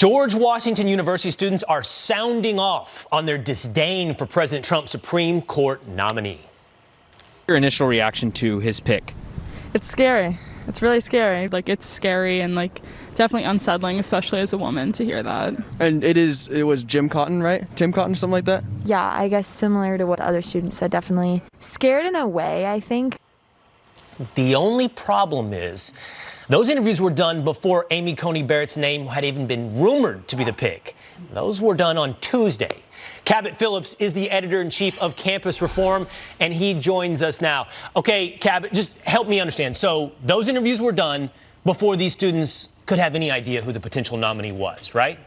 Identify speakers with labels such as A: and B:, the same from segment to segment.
A: George Washington University students are sounding off on their disdain for President Trump's Supreme Court nominee.
B: Your initial reaction to his pick?
C: It's scary. It's really scary. It's scary and definitely unsettling, especially as a woman, to hear that.
D: And it was Jim Cotton, right? Tim Cotton, something like that?
E: Yeah, I guess similar to what other students said, definitely. Scared in a way, I think.
A: The only problem is those interviews were done before Amy Coney Barrett's name had even been rumored to be the pick. Those were done on Tuesday. Cabot Phillips is the editor-in-chief of Campus Reform, and he joins us now. Okay, Cabot, just help me understand. So those interviews were done before these students could have any idea who the potential nominee was, right?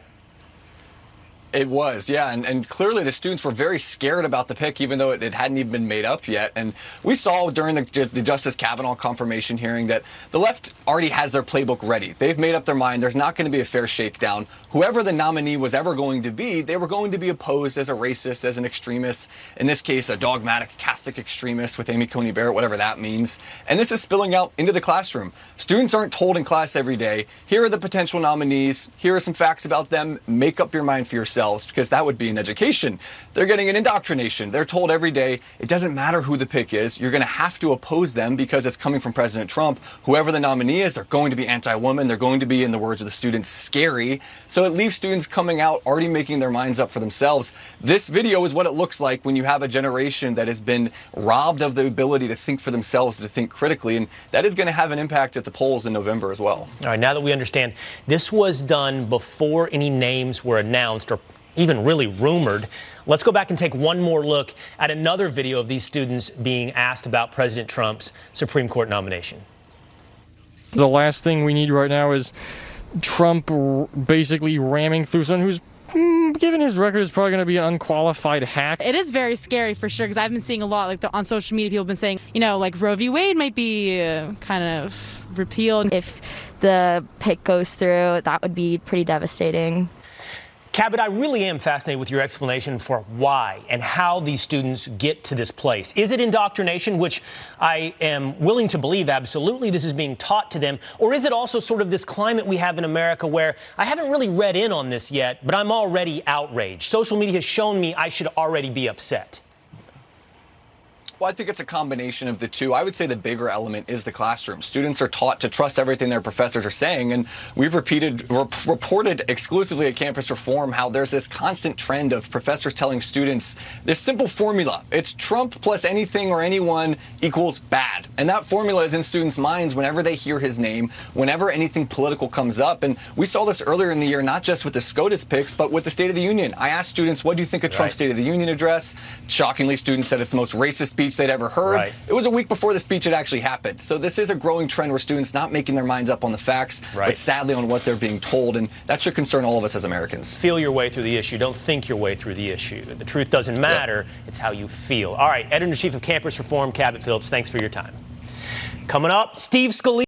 F: It was, yeah, and clearly the students were very scared about the pick, even though it hadn't even been made up yet. And we saw during the Justice Kavanaugh confirmation hearing that the left already has their playbook ready. They've made up their mind. There's not going to be a fair shakedown. Whoever the nominee was ever going to be, they were going to be opposed as a racist, as an extremist. In this case, a dogmatic Catholic extremist with Amy Coney Barrett, whatever that means. And this is spilling out into the classroom. Students aren't told in class every day, here are the potential nominees, here are some facts about them, make up your mind for yourself. Because that would be an education. They're getting an indoctrination. They're told every day, it doesn't matter who the pick is, you're going to have to oppose them because it's coming from President Trump. Whoever the nominee is, they're going to be anti-woman. They're going to be, in the words of the students, scary. So it leaves students coming out already making their minds up for themselves. This video is what it looks like when you have a generation that has been robbed of the ability to think for themselves, to think critically, and that is going to have an impact at the polls in November as well.
A: All right, now that we understand, this was done before any names were announced or even really rumored. Let's go back and take one more look at another video of these students being asked about President Trump's Supreme Court nomination.
G: The last thing we need right now is Trump basically ramming through someone who's, given his record, is probably going to be an unqualified hack.
C: It is very scary for sure, because I've been seeing a lot on social media, people have been saying, Roe v. Wade might be kind of repealed.
E: If the pick goes through, that would be pretty devastating.
A: Cabot, I really am fascinated with your explanation for why and how these students get to this place. Is it indoctrination, which I am willing to believe absolutely this is being taught to them, or is it also sort of this climate we have in America where I haven't really read in on this yet, but I'm already outraged? Social media has shown me I should already be upset.
F: Well, I think it's a combination of the two. I would say the bigger element is the classroom. Students are taught to trust everything their professors are saying, and we've reported exclusively at Campus Reform how there's this constant trend of professors telling students this simple formula. It's Trump plus anything or anyone equals bad. And that formula is in students' minds whenever they hear his name, whenever anything political comes up. And we saw this earlier in the year, not just with the SCOTUS picks, but with the State of the Union. I asked students, what do you think of Trump's State of the Union address? Shockingly, students said it's the most racist speech they'd ever heard. It was a week before the speech had actually happened. So this is a growing trend where students not making their minds up on the facts, but sadly on what they're being told. And that should concern all of us as Americans.
A: Feel your way through the issue. Don't think your way through the issue. The truth doesn't matter. It's how you feel. All right, Editor-in-Chief of Campus Reform, Cabot Phillips, thanks for your time. Coming up, Steve Scalise.